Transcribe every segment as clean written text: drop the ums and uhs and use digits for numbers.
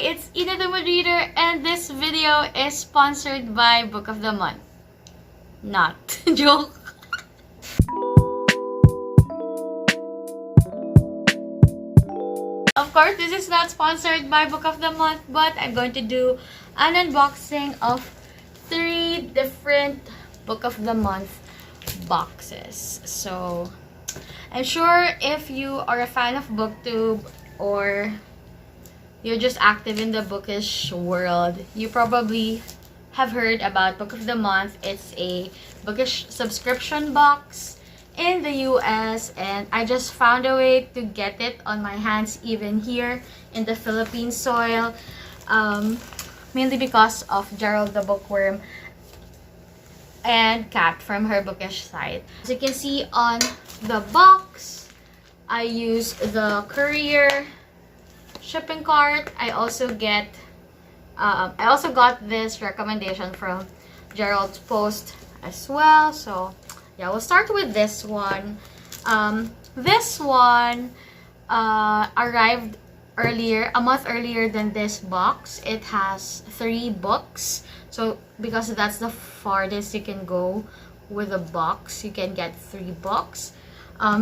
it's Ina the Mood Reader, and this video is sponsored by Book of the Month. Not. Joke. Of course, this is not sponsored by Book of the Month, but I'm going to do an unboxing of 3 different Book of the Month boxes. So, I'm sure if you are a fan of BookTube or you're just active in the bookish world, you probably have heard about Book of the Month. It's a bookish subscription box in the US, and I just found a way to get it on my hands even here in the Philippine soil, mainly because of Gerald the Bookworm and Kat from her bookish site. As you can see on the box, I use the courier shipping cart. I also got this recommendation from Gerald's post as well. So yeah, we'll start with this one. This one arrived earlier, a month earlier than this box. It has 3 books. So because that's the farthest you can go with a box, you can get 3 books.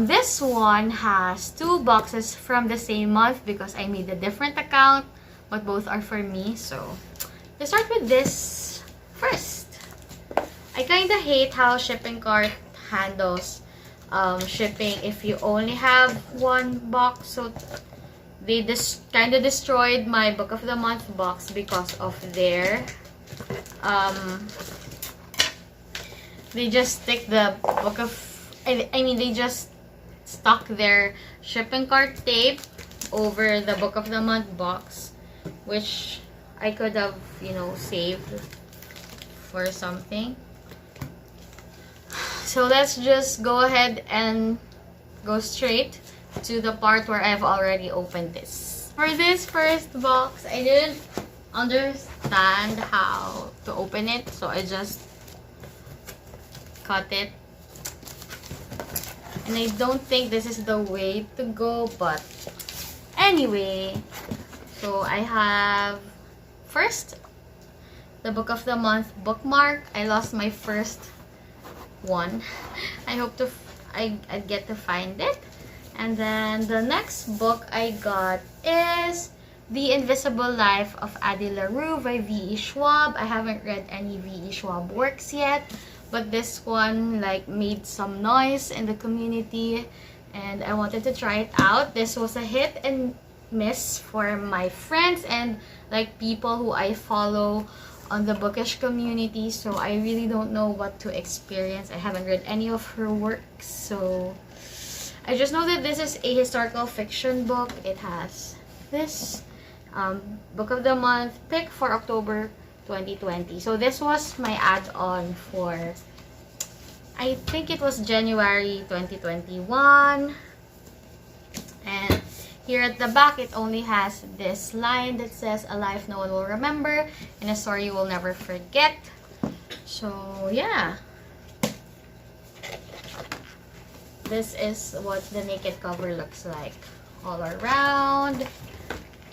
This one has 2 boxes from the same month because I made a different account, but both are for me. So let's start with this first. I kind of hate how shipping cart handles shipping if you only have 1 box. So they just kind of destroyed my Book of the Month box because of their they just stick the book of they just stuck their shipping cart tape over the Book of the Month box, which I could have, saved for something. So let's just go ahead and go straight to the part where I've already opened this. For this first box, I didn't understand how to open it, so I just cut it. And I don't think this is the way to go, but anyway. So I have first the Book of the Month bookmark. I lost my first one. I hope I'd get to find it. And then the next book I got is The Invisible Life of Addie LaRue by V.E. Schwab. I haven't read any V.E. Schwab works yet, but this one made some noise in the community and I wanted to try it out. This was a hit and miss for my friends and people who I follow on the bookish community, so I really don't know what to experience. I haven't read any of her works, so I just know that this is a historical fiction book. It has this Book of the Month pick for October 2020. So this was my add-on for, I think it was January 2021. And here at the back, it only has this line that says, "A life no one will remember and a story you will never forget." So yeah, this is what the naked cover looks like all around.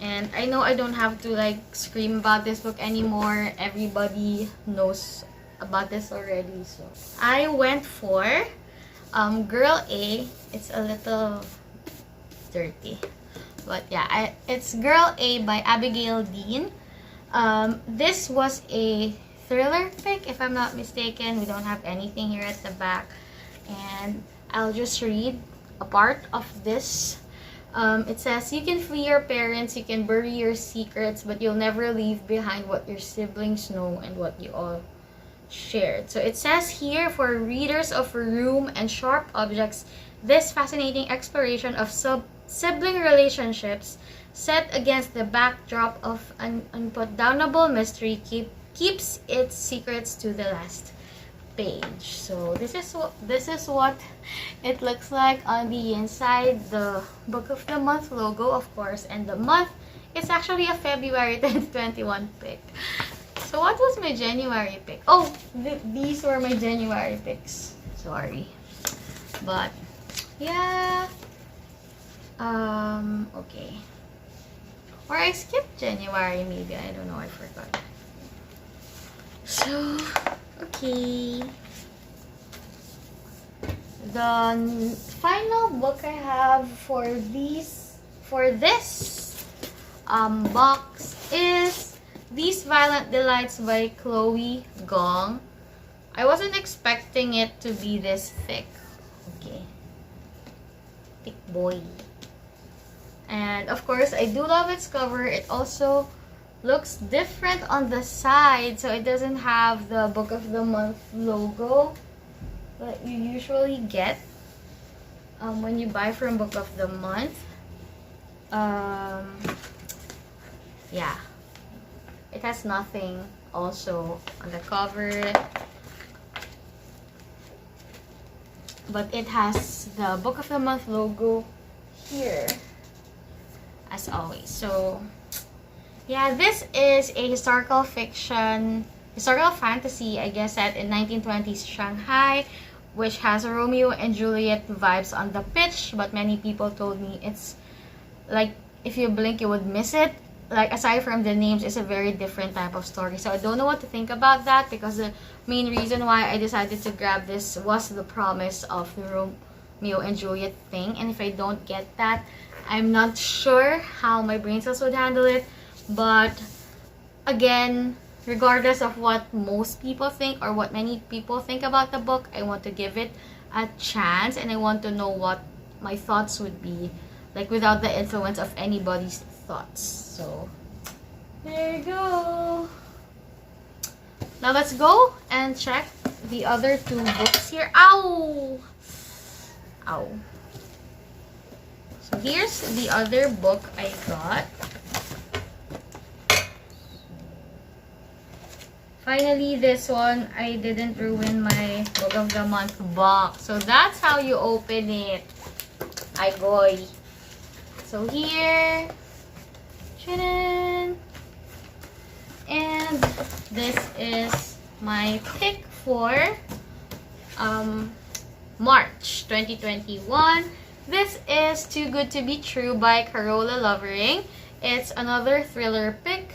And I know I don't have to scream about this book anymore. Everybody knows about this already. So I went for Girl A. It's a little dirty, but yeah, it's Girl A by Abigail Dean. This was a thriller pick, if I'm not mistaken. We don't have anything here at the back, and I'll just read a part of this. It says, "You can flee your parents, you can bury your secrets, but you'll never leave behind what your siblings know and what you all shared." So it says here, for readers of Room and Sharp Objects, this fascinating exploration of sibling relationships set against the backdrop of an unputdownable mystery keeps its secrets to the last page. So this is what it looks like on the inside. The Book of the Month logo, of course, and the month is actually a February 2021 pick. So what was my January pick? Oh, these were my January picks. Sorry, but yeah. Okay. Or I skipped January maybe. I don't know. I forgot. So, okay. The final book I have for this box is These Violent Delights by Chloe Gong. I wasn't expecting it to be this thick. Okay. Thick boy. And of course, I do love its cover. It also looks different on the side, so it doesn't have the Book of the Month logo that you usually get when you buy from Book of the Month. Yeah, it has nothing also on the cover, but it has the Book of the Month logo here as always. So yeah, this is a historical fantasy, I guess, set in 1920s Shanghai, which has a Romeo and Juliet vibes on the pitch, but many people told me it's like if you blink you would miss it. Like, aside from the names, it's a very different type of story. So I don't know what to think about that, because the main reason why I decided to grab this was the promise of the Romeo and Juliet thing. And if I don't get that, I'm not sure how my brain cells would handle it. But again, regardless of what most people think or what many people think about the book, I want to give it a chance, and I want to know what my thoughts would be, like, without the influence of anybody's thoughts. So there you go. Now let's go and check the other two books here. Ow! Ow. So here's the other book I got. Finally, this one, I didn't ruin my Book of the Month box. So that's how you open it. Ay boy. So here, ta-da! And this is my pick for March 2021. This is Too Good to Be True by Carola Lovering. It's another thriller pick.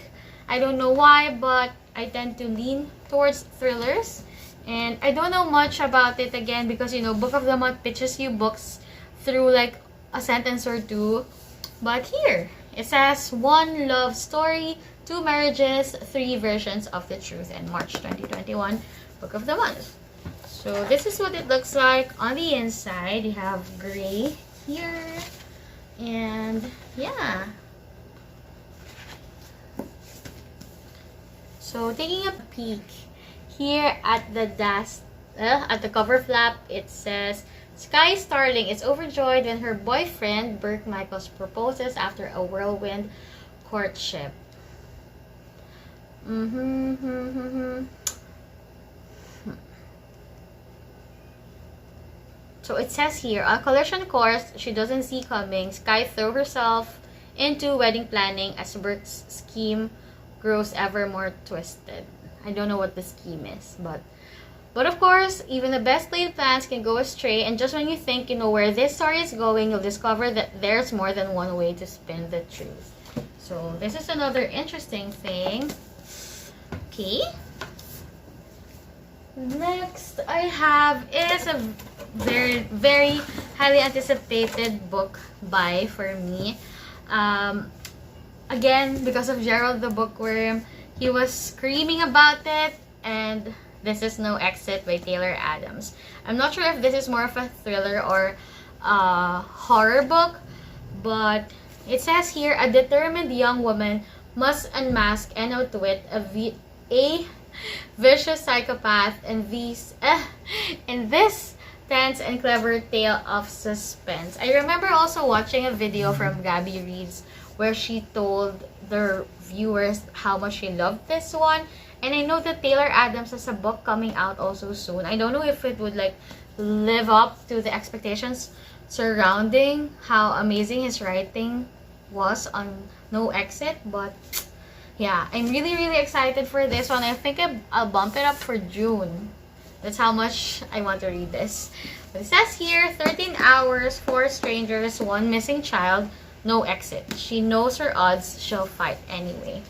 I don't know why, but I tend to lean towards thrillers. And I don't know much about it, again, because, you know, Book of the Month pitches you books through like a sentence or two. But here, it says 1 love story, 2 marriages, 3 versions of the truth, and March 2021 Book of the Month. So this is what it looks like on the inside. You have gray here, and yeah. So taking a peek here at the cover flap, it says, Sky Starling is overjoyed when her boyfriend, Burke Michaels, proposes after a whirlwind courtship. So it says here, a collision course she doesn't see coming, Sky throws herself into wedding planning as Burke's scheme grows ever more twisted. I don't know what the scheme is, but of course, even the best laid plans can go astray, and just when you think you know where this story is going, you'll discover that there's more than one way to spin the truth. So this is another interesting thing. Okay. Next I have is a very, very highly anticipated book buy for me. Again, because of Gerald the Bookworm, he was screaming about it, and this is No Exit by Taylor Adams. I'm not sure if this is more of a thriller or a horror book, but it says here, a determined young woman must unmask and outwit a vicious psychopath in this tense and clever tale of suspense. I remember also watching a video from Gabby Reeds where she told the viewers how much she loved this one. And I know that Taylor Adams has a book coming out also soon. I don't know if it would like live up to the expectations surrounding how amazing his writing was on No Exit, but yeah, I'm really, really excited for this one. I think I'll bump it up for June. That's how much I want to read this. But it says here, 13 hours, 4 strangers, 1 missing child. no exit. She knows her odds, she'll fight anyway.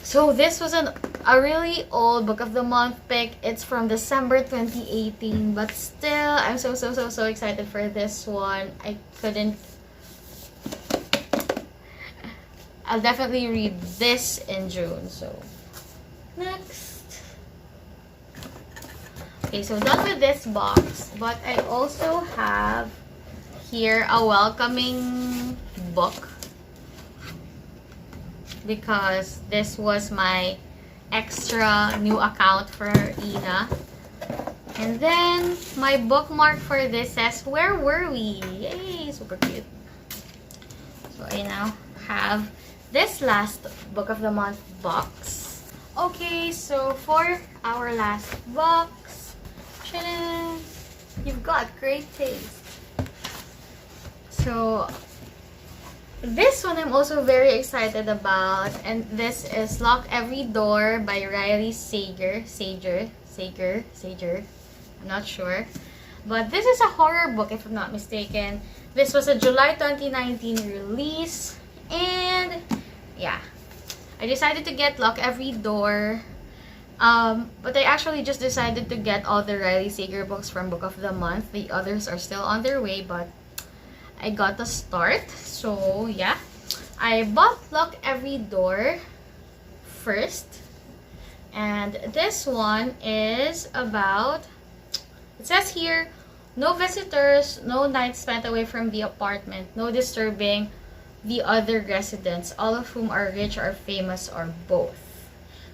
So this was a really old book of the month pick. It's from December 2018, but still, I'm so excited for this one. I'll definitely read this in June. So next. Okay, so done with this box, but I also have here a welcoming book, because this was my extra new account for Ina. And then my bookmark for this says, "Where were we?" Yay, super cute. So I now have this last book of the month box. Okay, so for our last box, you've got great taste. So this one I'm also very excited about, and this is Lock Every Door by Riley Sager. I'm not sure. But this is a horror book, if I'm not mistaken. This was a July 2019 release. And yeah, I decided to get Lock Every Door. But I actually just decided to get all the Riley Sager books from Book of the Month. The others are still on their way, but I got the start. So yeah, I bought Lock Every Door first, and this one is about, it says here, no visitors, no nights spent away from the apartment, no disturbing the other residents, all of whom are rich or famous or both.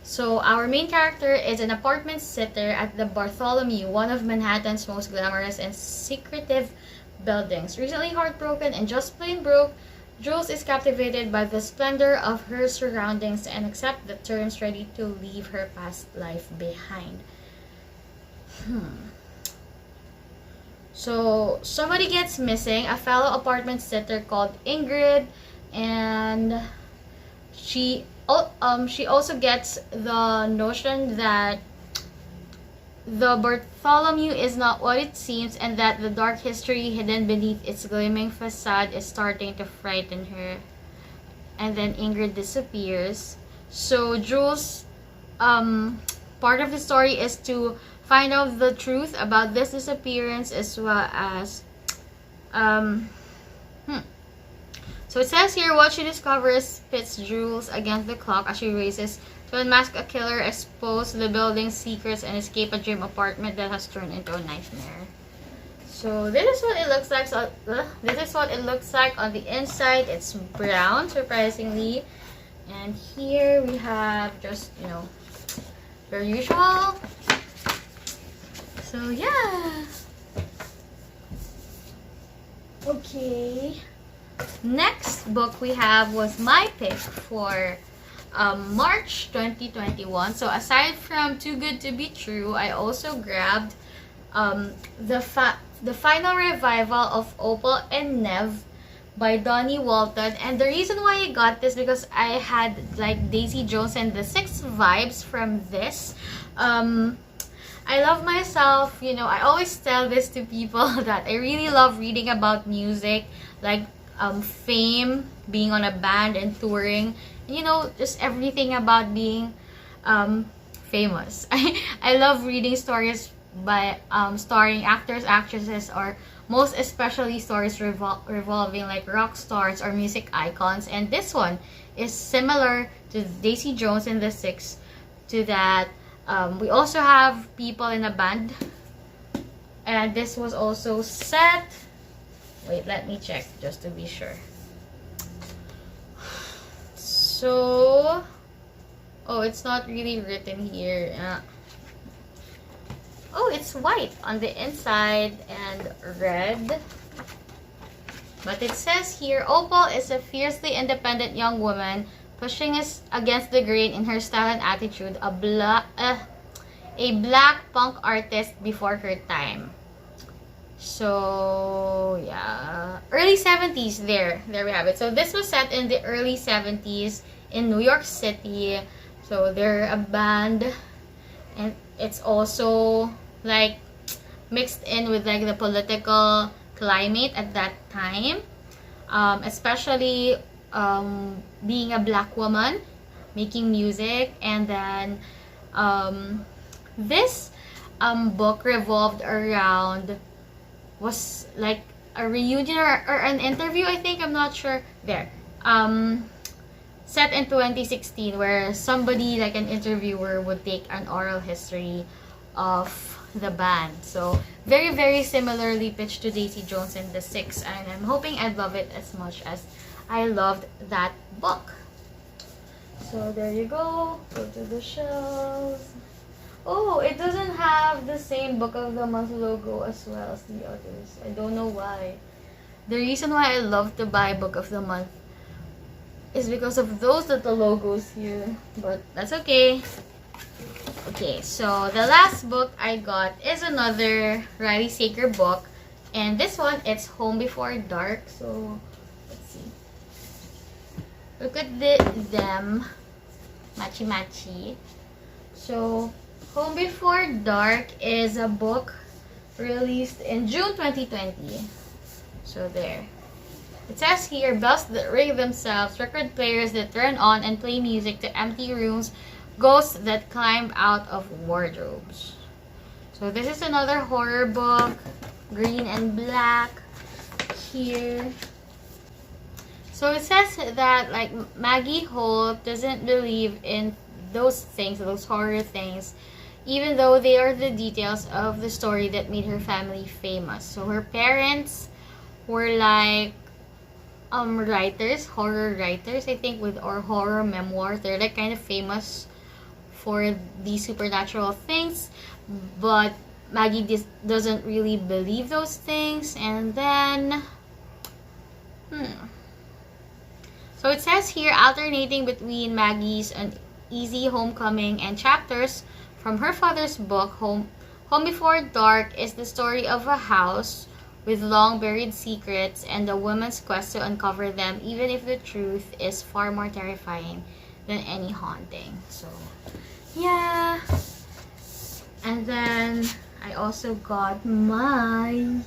So our main character is an apartment sitter at the Bartholomew, one of Manhattan's most glamorous and secretive buildings. Recently heartbroken and just plain broke, Jules is captivated by the splendor of her surroundings and accepts the terms, ready to leave her past life behind. So somebody gets missing, a fellow apartment sitter called Ingrid, and she also gets the notion that the Bartholomew is not what it seems, and that the dark history hidden beneath its gleaming facade is starting to frighten her. And then Ingrid disappears. So Jules, part of the story is to find out the truth about this disappearance, as well as so it says here, what she discovers pits Jules against the clock as she races to unmask a killer, expose the building's secrets, and escape a dream apartment that has turned into a nightmare. So this is what it looks like. So this is what it looks like on the inside. It's brown, surprisingly. And here we have just, per usual. So yeah. Okay. Next book we have was my pick for March 2021. So aside from Too Good to Be True, I also grabbed the final revival of Opal and Nev by Donnie Walton. And the reason why I got this, because I had like Daisy Jones and the Six vibes from this. I love myself, I always tell this to people that I really love reading about music, like fame, being on a band and touring, just everything about being famous. I love reading stories by starring actors, actresses, or most especially stories revolving like rock stars or music icons. And this one is similar to Daisy Jones and the Six, to that we also have people in a band, and this was also set. Wait, let me check just to be sure. So, oh, it's not really written here. Oh, it's white on the inside and red. But it says here, Opal is a fiercely independent young woman pushing us against the grain in her style and attitude, a black punk artist before her time. So yeah, early 70s. There we have it. So this was set in the early 70s in New York City. So they're a band, and it's also like mixed in with like the political climate at that time. especially being a black woman making music. And then this book revolved around, was like a reunion or an interview, I think, I'm not sure, there, set in 2016, where somebody, like an interviewer, would take an oral history of the band. So very, very similarly pitched to Daisy Jones and the Six, and I'm hoping I'd love it as much as I loved that book. So there you go. Go to the shelves. Oh, it doesn't have the same Book of the Month logo as well as the others. I don't know why. The reason why I love to buy Book of the Month is because of those little logos here. But that's okay. Okay, so the last book I got is another Riley Sager book. And this one, it's Home Before Dark. So, let's see. Look at them. Matchy-matchy. So, Home Before Dark is a book released in June 2020. So there. It says here, bells that ring themselves, record players that turn on and play music to empty rooms, ghosts that climb out of wardrobes. So this is another horror book, green and black here. So it says that, like, Maggie Holt doesn't believe in those things, those horror things, even though they are the details of the story that made her family famous. So her parents were like writers, horror writers, I think, or horror memoirs. They're like kind of famous for these supernatural things, but Maggie doesn't really believe those things. And then so it says here, alternating between Maggie's uneasy homecoming and chapters from her father's book, Home Before Dark is the story of a house with long buried secrets and a woman's quest to uncover them, even if the truth is far more terrifying than any haunting. So, yeah. And then I also got my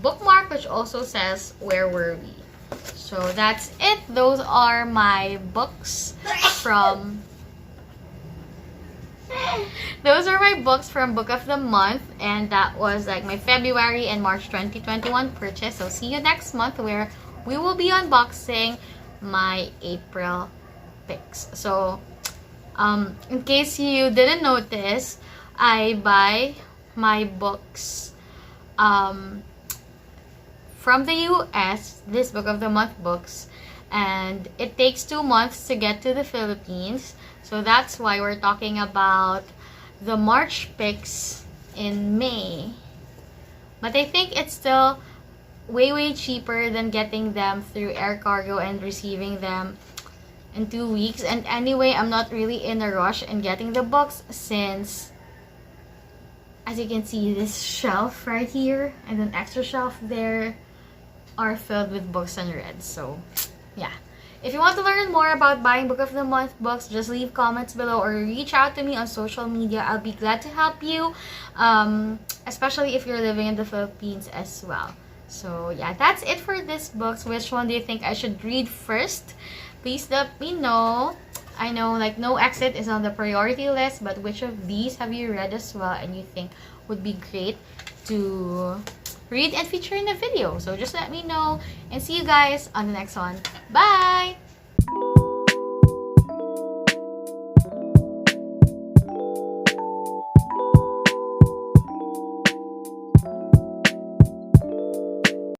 bookmark, which also says, Where Were We? So that's it. Those are my books from Book of the Month, and that was like my February and March 2021 purchase. So see you next month, where we will be unboxing my April picks. So in case you didn't notice, I buy my books from the US, this Book of the Month books, and it takes 2 months to get to the Philippines. So that's why we're talking about the March picks in May. But I think it's still way cheaper than getting them through air cargo and receiving them in 2 weeks. And anyway, I'm not really in a rush in getting the books, since, as you can see, this shelf right here and an extra shelf there are filled with books unread. So yeah, if you want to learn more about buying Book of the Month books, just leave comments below or reach out to me on social media. I'll be glad to help you, especially if you're living in the Philippines as well. So yeah, that's it for this books. Which one do you think I should read first? Please let me know. I know, like, No Exit is on the priority list, but which of these have you read as well and you think would be great to read and feature in a video? So just let me know, and see you guys on the next one. Bye!